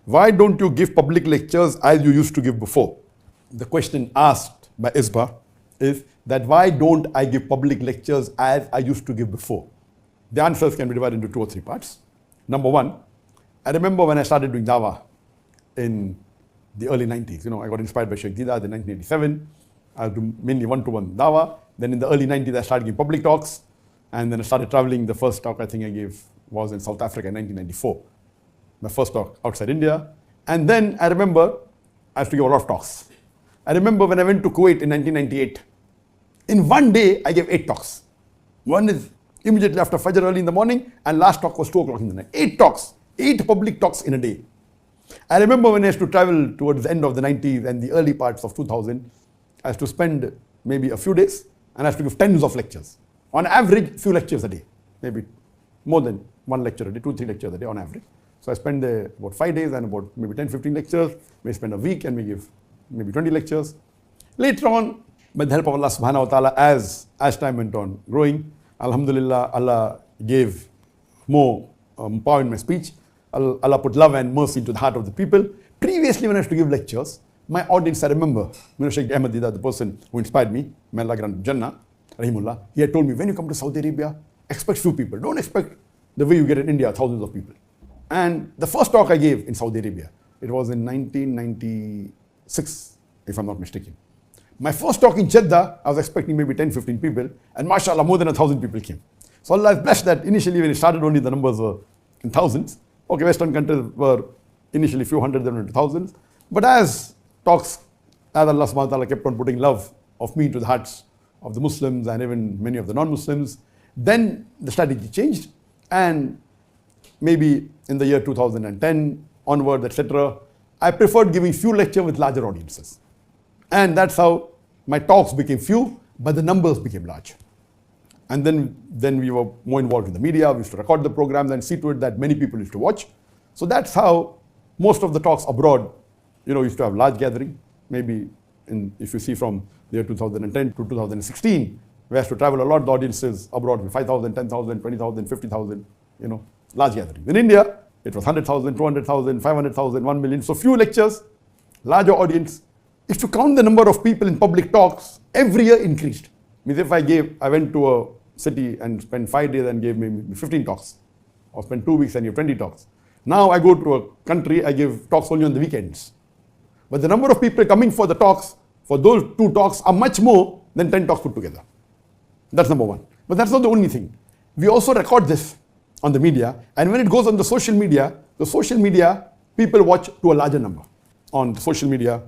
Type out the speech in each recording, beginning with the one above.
why don't you give public lectures as you used to give before? The question asked by Isba is that why don't I give public lectures as I used to give before? The answers can be divided into 2 or 3 parts. Number one, I remember when I started doing dawah in the early 90s. I got inspired by Sheikh Didat in 1987. I was doing mainly one-to-one dawah. Then in the early 90s, I started giving public talks. And then I started traveling. The first talk I think I gave was in South Africa in 1994. My first talk outside India. And then I remember I used to give a lot of talks. I remember when I went to Kuwait in 1998. In one day, I gave 8 talks. One is immediately after Fajr early in the morning, and last talk was 2 o'clock in the night. 8 talks, 8 public talks in a day. I remember when I used to travel towards the end of the 90s and the early parts of 2000, I used to spend maybe a few days and I used to give tens of lectures. On average, few lectures a day, maybe more than 1 lecture a day, 2-3 lectures a day on average. So I spend there about 5 days and about maybe 10-15 lectures. We spend a week and we give maybe 20 lectures. Later on, with the help of Allah subhanahu wa ta'ala, as time went on growing, alhamdulillah, Allah gave more power in my speech. Allah put love and mercy into the heart of the people. Previously, when I used to give lectures, my audience, I remember, Sheikh Ahmad Dida, the person who inspired me, may Allah grant Jannah, Rahimullah, he had told me, when you come to Saudi Arabia, expect few people. Don't expect the way you get in India, thousands of people. And the first talk I gave in Saudi Arabia, it was in 1996, if I'm not mistaken. My first talk in Jeddah, I was expecting maybe 10-15 people, and mashallah, more than 1,000 people came. So Allah is blessed that initially when it started, only the numbers were in thousands. Okay, Western countries were initially few hundred, then into thousands. But as Allah subhanahu wa ta'ala kept on putting love of me into the hearts of the Muslims and even many of the non-Muslims, then the strategy changed. And maybe in the year 2010 onward, etc., I preferred giving few lectures with larger audiences. And that's how my talks became few, but the numbers became large. And then we were more involved in the media. We used to record the programs and see to it that many people used to watch. So that's how most of the talks abroad, used to have large gathering. Maybe if you see from the year 2010 to 2016, we had to travel a lot. The audiences abroad were 5,000, 10,000, 20,000, 50,000, large gatherings. In India, it was 100,000, 200,000, 500,000, 1 million. So few lectures, larger audience. If you count the number of people in public talks, every year increased. Means if I went to a city and spent 5 days and gave maybe 15 talks, or spent 2 weeks and give 20 talks. Now I go to a country, I give talks only on the weekends. But the number of people coming for the talks, for those 2 talks, are much more than 10 talks put together. That's number one. But that's not the only thing. We also record this on the media, and when it goes on the social media, people watch to a larger number on the social media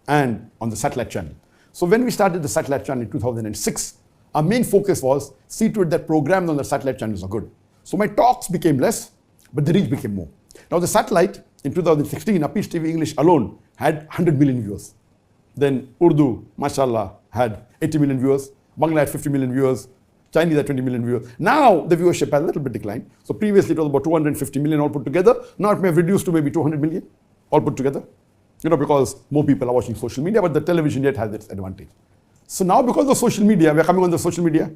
and on the satellite channel. So when we started the satellite channel in 2006, our main focus was see to it that programs on the satellite channels are good. So my talks became less, but the reach became more. Now the satellite in 2016, Peace TV English alone had 100 million viewers. Then Urdu, mashallah, had 80 million viewers. Bangla had 50 million viewers. Chinese had 20 million viewers. Now the viewership has a little bit declined. So previously it was about 250 million all put together. Now it may have reduced to maybe 200 million all put together. Because more people are watching social media, but the television yet has its advantage. So now because of social media, we are coming on the social media.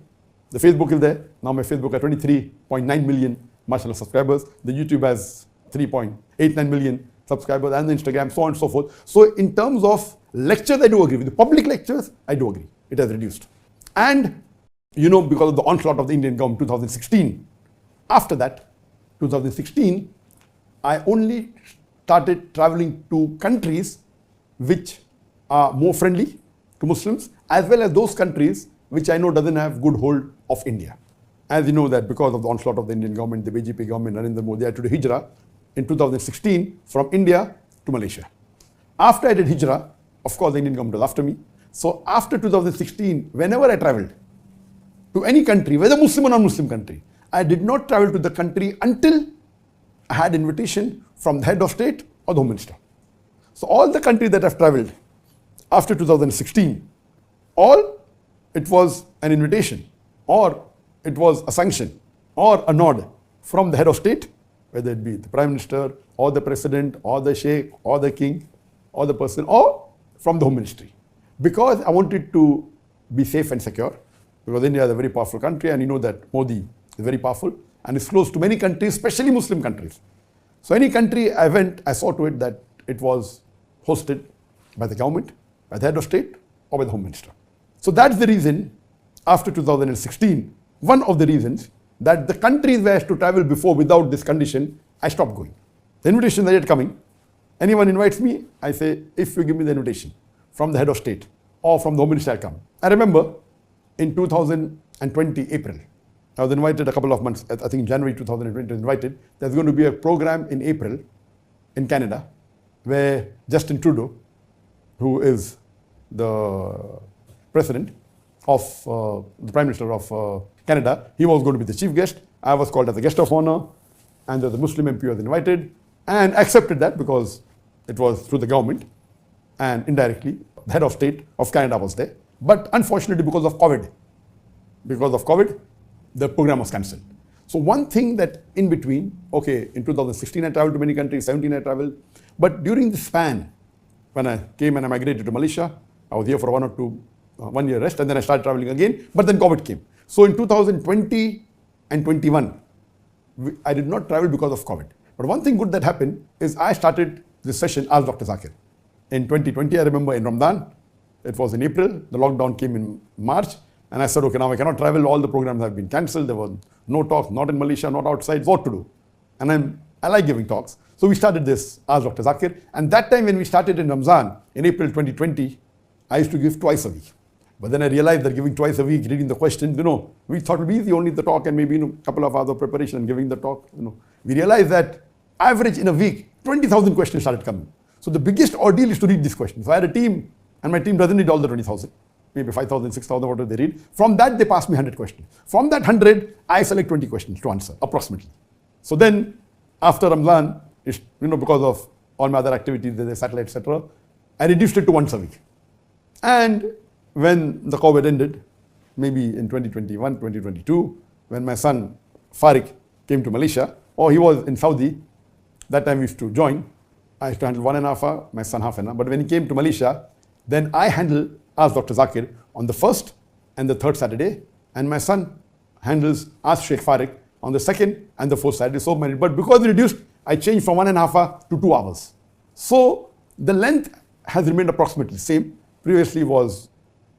The Facebook is there. Now my Facebook has 23.9 million, mashallah, subscribers. The YouTube has 3.89 million subscribers, and the Instagram, so on and so forth. So in terms of lectures, I do agree. With the public lectures, I do agree. It has reduced. And, because of the onslaught of the Indian government, 2016, after that, 2016, I only started traveling to countries which are more friendly to Muslims, as well as those countries which I know doesn't have good hold of India. As you know that because of the onslaught of the Indian government, the BJP government, Narendra Modi, I had to do hijrah in 2016 from India to Malaysia. After I did hijrah, of course the Indian government was after me. So after 2016, whenever I traveled to any country, whether Muslim or non-Muslim country, I did not travel to the country until I had invitation from the head of state or the home minister. So all the countries that I've traveled after 2016, it was an invitation, or it was a sanction, or a nod from the head of state, whether it be the prime minister, or the president, or the sheikh, or the king, or the person, or from the home ministry. Because I wanted to be safe and secure, because India is a very powerful country, and you know that Modi is very powerful, and is close to many countries, especially Muslim countries. So any country I went, I saw to it that it was hosted by the government, by the head of state, or by the Home Minister. So that's the reason, after 2016, one of the reasons that the countries where I used to travel before without this condition, I stopped going. The invitations are yet coming. Anyone invites me, I say, if you give me the invitation from the head of state or from the Home Minister, I'll come. I remember in 2020, April, I was invited a couple of months, I think in January 2020, I was invited. There's going to be a program in April in Canada where Justin Trudeau, who is the president of the Prime Minister of Canada, he was going to be the chief guest. I was called as a guest of honor, and the Muslim MP was invited, and accepted that because it was through the government, and indirectly the head of state of Canada was there. But unfortunately, because of COVID, the program was cancelled. So one thing that in between, okay, in 2016 I traveled to many countries, 17 I traveled, but during the span, when I came and I migrated to Malaysia, I was here for 1 year rest, and then I started traveling again, but then COVID came. So in 2020 and 21, I did not travel because of COVID. But one thing good that happened is I started this session as Dr. Zakir. In 2020, I remember in Ramadan, it was in April, the lockdown came in March, and I said, okay, now I cannot travel, all the programs have been cancelled, there was no talks, not in Malaysia, not outside, what to do? And I like giving talks. So we started this as Dr. Zakir, and that time when we started in Ramzan, in April 2020, I used to give twice a week. But then I realized that giving twice a week, reading the questions, we thought it would be easy, only the talk and maybe a couple of other preparation and giving the talk, We realized that average in a week, 20,000 questions started coming. So the biggest ordeal is to read these questions. So I had a team, and my team doesn't read all the 20,000, maybe 5,000, 6,000, whatever they read. From that, they pass me 100 questions. From that 100, I select 20 questions to answer, approximately. So then, after Ramadan, because of all my other activities, the satellite, etc., I reduced it to once a week. And when the COVID ended, maybe in 2021, 2022, when my son Farik came to Malaysia, or he was in Saudi, that time we used to join. I used to handle 1.5 hour, my son half an hour. But when he came to Malaysia, then I handled Ask Dr. Zakir on the first and the third Saturday, and my son handles Ask Sheikh Farik on the second and the fourth Saturday. So many. But because we reduced, I changed from 1.5 hour to 2 hours. So the length has remained approximately the same. Previously was,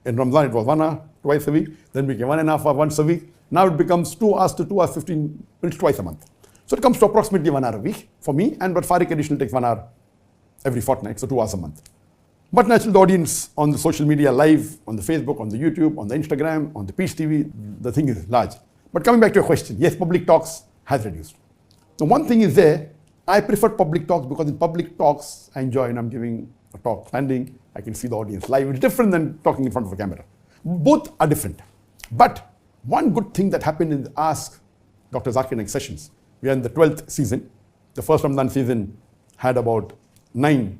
in Ramadan it was 1 hour, twice a week, then became 1.5 hour once a week. Now it becomes 2 hours to 2 hours 15 minutes twice a month. So it comes to approximately 1 hour a week for me, but Farik additional takes 1 hour every fortnight, so 2 hours a month. But naturally the audience on the social media live, on the Facebook, on the YouTube, on the Instagram, on the Peace TV, the thing is large. But coming back to your question, yes, public talks has reduced. So one thing is there, I prefer public talks because in public talks I enjoy, and I'm giving a talk standing, I can see the audience live. It's different than talking in front of a camera. Both are different. But one good thing that happened in the Ask Dr. ZakirNaik sessions, we are in the 12th season. The first Ramadan season had about 9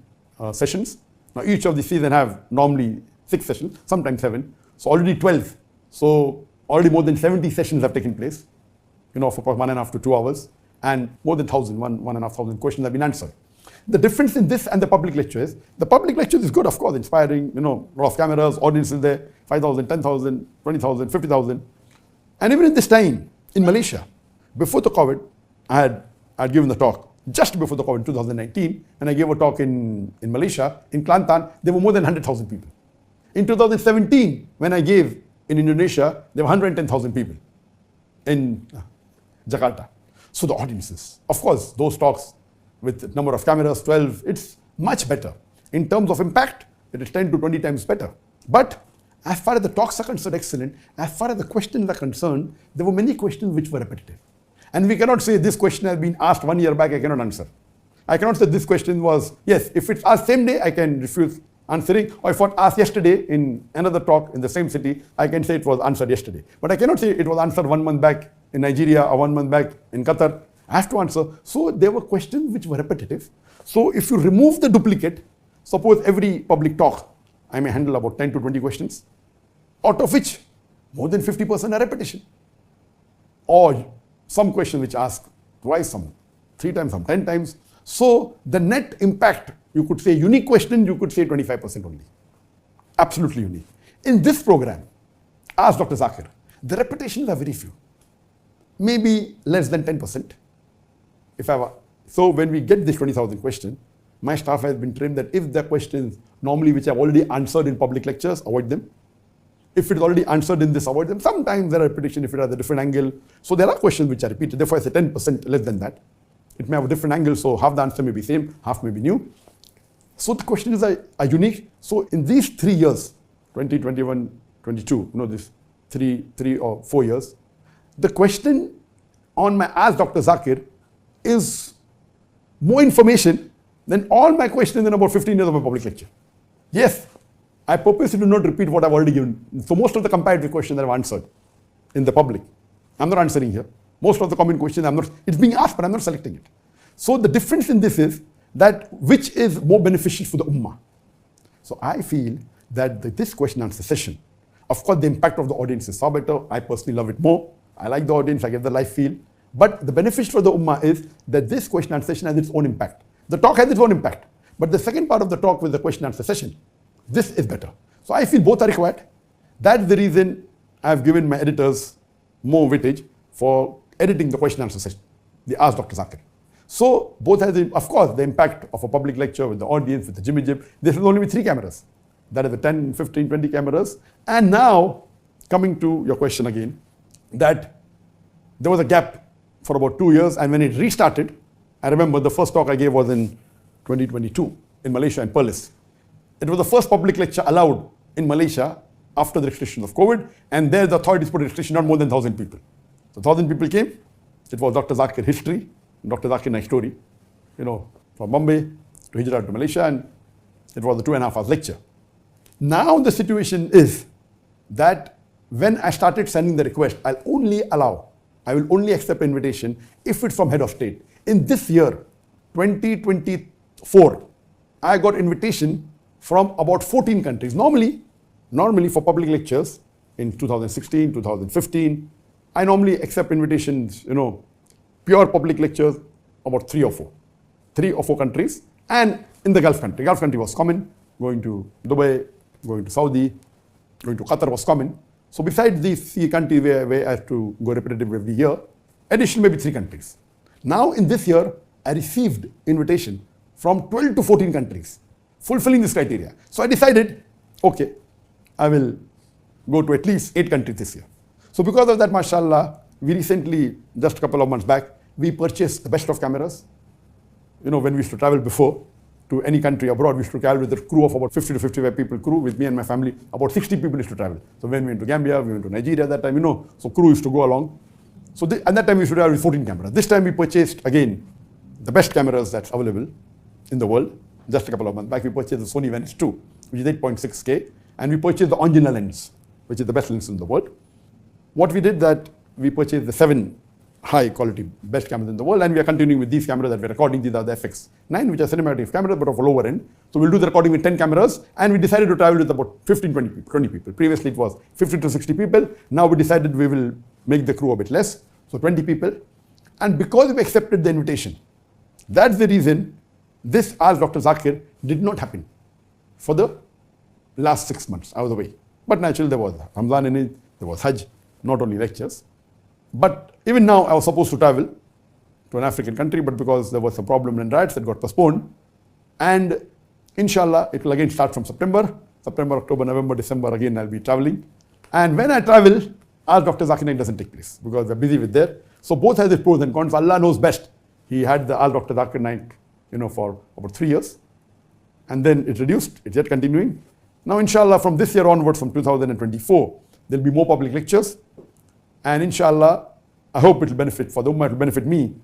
sessions. Now each of the season have normally 6 sessions, sometimes 7. So already 12. So already more than 70 sessions have taken place, for about 1.5 to 2 hours. And more than 1,500 questions have been answered. The difference in this and the public lecture is, the public lecture is good, of course, inspiring, a lot of cameras, audiences there, 5,000, 10,000, 20,000, 50,000. And even in this time, in Malaysia, before the COVID, I had given the talk just before the COVID in 2019, and I gave a talk in Malaysia, in Kelantan, there were more than 100,000 people. In 2017, when I gave in Indonesia, there were 110,000 people in Jakarta. So the audiences, of course, those talks with the number of cameras, 12, it's much better. In terms of impact, it is 10 to 20 times better. But as far as the talks are concerned, excellent. As far as the questions are concerned, there were many questions which were repetitive. And we cannot say this question has been asked 1 year back, I cannot answer. I cannot say this question was, yes, if it's asked same day, I can refuse answering. Or if it was asked yesterday in another talk in the same city, I can say it was answered yesterday. But I cannot say it was answered 1 month back in Nigeria or 1 month back in Qatar. I have to answer. So there were questions which were repetitive. So if you remove the duplicate, suppose every public talk, I may handle about 10 to 20 questions, out of which more than 50% are repetition. Or some question which ask twice, some 3 times, some 10 times. So the net impact, you could say unique question, you could say 25% only. Absolutely unique. In this program, Ask Dr. Zakir, the repetitions are very few. Maybe less than 10%. If I have So when we get this 20,000 question, my staff has been trained that if the questions normally which I've already answered in public lectures, avoid them. If it is already answered in this, avoid them. Sometimes there are repetition if it has a different angle. So there are questions which are repeated. Therefore, I say 10% less than that. It may have a different angle, so half the answer may be same, half may be new. So the questions are unique. So in these 3 years, 20, 21, 22, this 3 or 4 years, the question on my Ask Dr. Zakir is more information than all my questions in about 15 years of my public lecture. Yes, I purposely do not repeat what I've already given. So most of the comparative questions that I've answered in the public, I'm not answering here. Most of the common questions, it's being asked, but I'm not selecting it. So the difference in this is that which is more beneficial for the ummah. So I feel that this question answer session, of course the impact of the audience is far better. I personally love it more. I like the audience, I get the live feel. But the benefit for the ummah is that this question answer session has its own impact. The talk has its own impact. But the second part of the talk with the question answer session, this is better. So I feel both are required. That's the reason I've given my editors more weightage for editing the question answer session, the Ask Dr. Zakir. So both has, of course, the impact of a public lecture with the audience, with the jimmy jib. This is only with 3 cameras. That is the 10, 15, 20 cameras. And now, coming to your question again, that there was a gap for about 2 years, and when it restarted, I remember the first talk I gave was in 2022 in Malaysia in Perlis. It was the first public lecture allowed in Malaysia after the restrictions of COVID, and there the authorities put a restriction not more than 1,000 people. So 1,000 people came. It was Dr. Zakir history, Dr. ZakirNaik story, from Bombay to Hijrah to Malaysia, and it was a 2.5 hours lecture. Now the situation is that when I started sending the request, I will only accept invitation if it's from head of state. In this year, 2024, I got invitation from about 14 countries. Normally for public lectures in 2016, 2015, I normally accept invitations, pure public lectures, about 3 or 4 countries. And in the Gulf country was common. Going to Dubai, going to Saudi, going to Qatar was common. So besides these 3 countries where I have to go repetitive every year, additional maybe 3 countries. Now in this year, I received invitation from 12 to 14 countries, fulfilling this criteria. So I decided, okay, I will go to at least 8 countries this year. So because of that, mashallah, we recently, just a couple of months back, we purchased the best of cameras. When we used to travel before to any country abroad, we used to travel with a crew of about 50 to 55 people crew with me and my family. About 60 people used to travel. So when we went to Gambia, we went to Nigeria at that time, so crew used to go along. So at that time we used to travel with 14 cameras. This time we purchased, again, the best cameras that's available in the world. Just a couple of months back, we purchased the Sony Venice 2, which is 8.6K, and we purchased the Angina lens, which is the best lens in the world. What we did that, we purchased the 7 high quality best cameras in the world, and we are continuing with these cameras that we're recording. These are the FX9, which are cinematic cameras, but of a lower end. So we'll do the recording with 10 cameras, and we decided to travel with about 15, 20 people. Previously it was 50 to 60 people. Now we decided we will make the crew a bit less, so 20 people. And because we accepted the invitation, that's the reason this Ask Dr. Zakir did not happen for the last 6 months. I was away. But naturally there was Ramzan in it, there was Hajj, not only lectures. But even now I was supposed to travel to an African country, but because there was some problem and riots, that got postponed. And inshallah, it will again start from September, October, November, December, again I'll be traveling. And when I travel, Ask Dr. ZakirNaik doesn't take place because we're busy with there. So both has its pros and cons. Allah knows best. He had the Ask Dr. ZakirNaik, for about 3 years. And then it reduced, it's yet continuing. Now inshallah, from this year onwards, from 2024, there'll be more public lectures. And inshallah, I hope it will benefit for the ummah, it will benefit me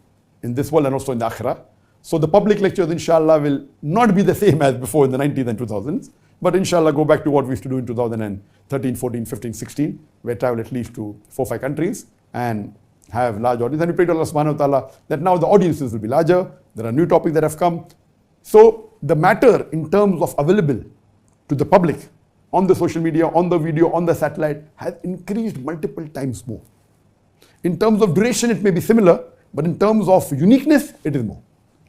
in this world and also in the akhirah. So the public lectures, inshallah, will not be the same as before in the 90s and 2000s, but inshallah go back to what we used to do in 2013, 14, 15, 16, where travel at least to 4 or 5 countries and have large audience. And we pray to Allah subhanahu wa ta'ala that now the audiences will be larger, there are new topics that have come. So the matter in terms of available to the public on the social media, on the video, on the satellite has increased multiple times more. In terms of duration, it may be similar, but in terms of uniqueness, it is more.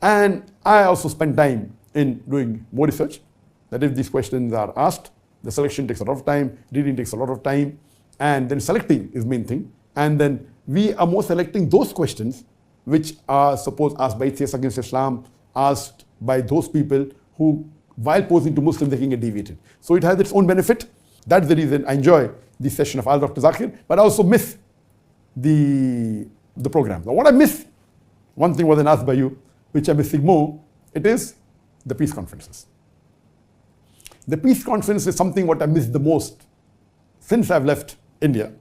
And I also spend time in doing more research, that if these questions are asked, the selection takes a lot of time, reading takes a lot of time, and then selecting is main thing. And then we are more selecting those questions which are suppose asked by atheists against Islam, asked by those people who, while posing to Muslims, they can get deviated. So it has its own benefit. That's the reason I enjoy this session of Dr. Zakir, but I also miss the program. Now, what I miss, one thing wasn't asked by you, which I'm missing more, it is the peace conferences. The peace conference is something what I miss the most since I've left India,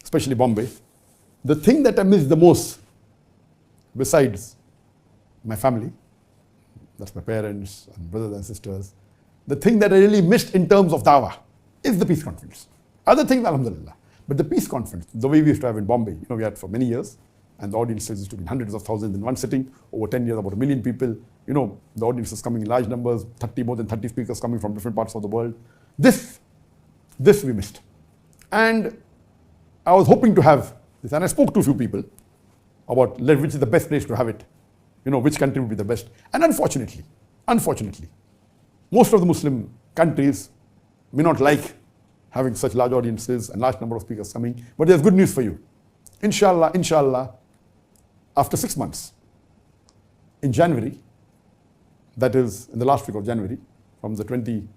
especially Bombay. The thing that I miss the most, besides my family, that's my parents and brothers and sisters, the thing that I really missed in terms of dawah is the peace conference. Other things, alhamdulillah. But the peace conference, the way we used to have in Bombay, we had for many years, and the audiences used to be hundreds of thousands in one sitting, over 10 years, about 1 million people. The audiences coming in large numbers, more than 30 speakers coming from different parts of the world. This we missed. And I was hoping to have this, and I spoke to a few people about which is the best place to have it, which country would be the best. And unfortunately, most of the Muslim countries may not like having such large audiences and large number of speakers coming, but there's good news for you. Inshallah, after 6 months, in January, that is in the last week of January, from the 24th,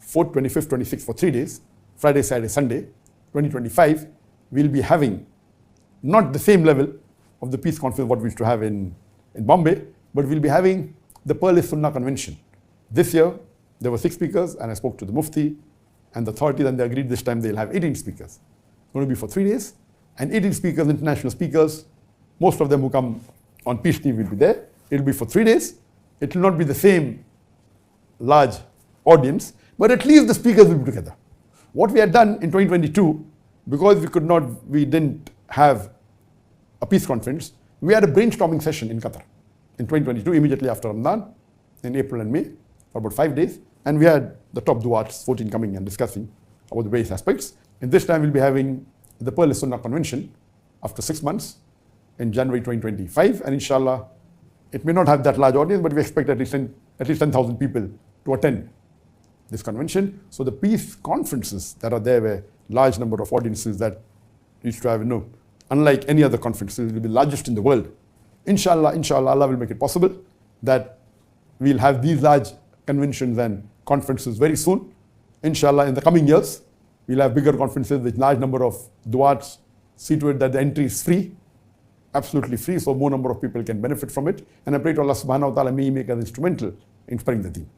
25th, 26th, for 3 days, Friday, Saturday, Sunday, 2025, we'll be having not the same level of the peace conference what we used to have in Bombay, but we'll be having the Pearl Sunnah Convention. This year, there were 6 speakers, and I spoke to the Mufti and the authorities, and they agreed this time they'll have 18 speakers. It's going to be for 3 days, and 18 speakers, international speakers, most of them who come on peace team will be there. It'll be for 3 days. It will not be the same large audience, but at least the speakers will be together. What we had done in 2022, because we didn't have a peace conference, we had a brainstorming session in Qatar in 2022, immediately after Ramadan, in April and May, for about 5 days. And we had the top du'ats, 14 coming and discussing about the various aspects. And this time we'll be having the Pearl Sunnah Convention after 6 months in January 2025. And inshallah, it may not have that large audience, but we expect at least 10,000 people to attend this convention. So the peace conferences that are there were large number of audiences that used to have, unlike any other conferences, it will be the largest in the world. Inshallah, Allah will make it possible that we'll have these large conventions and conferences very soon. Inshallah, in the coming years, we'll have bigger conferences with large number of du'ats. See to it that the entry is free, absolutely free, so more number of people can benefit from it. And I pray to Allah subhanahu wa ta'ala, may He make us instrumental in spreading the deen.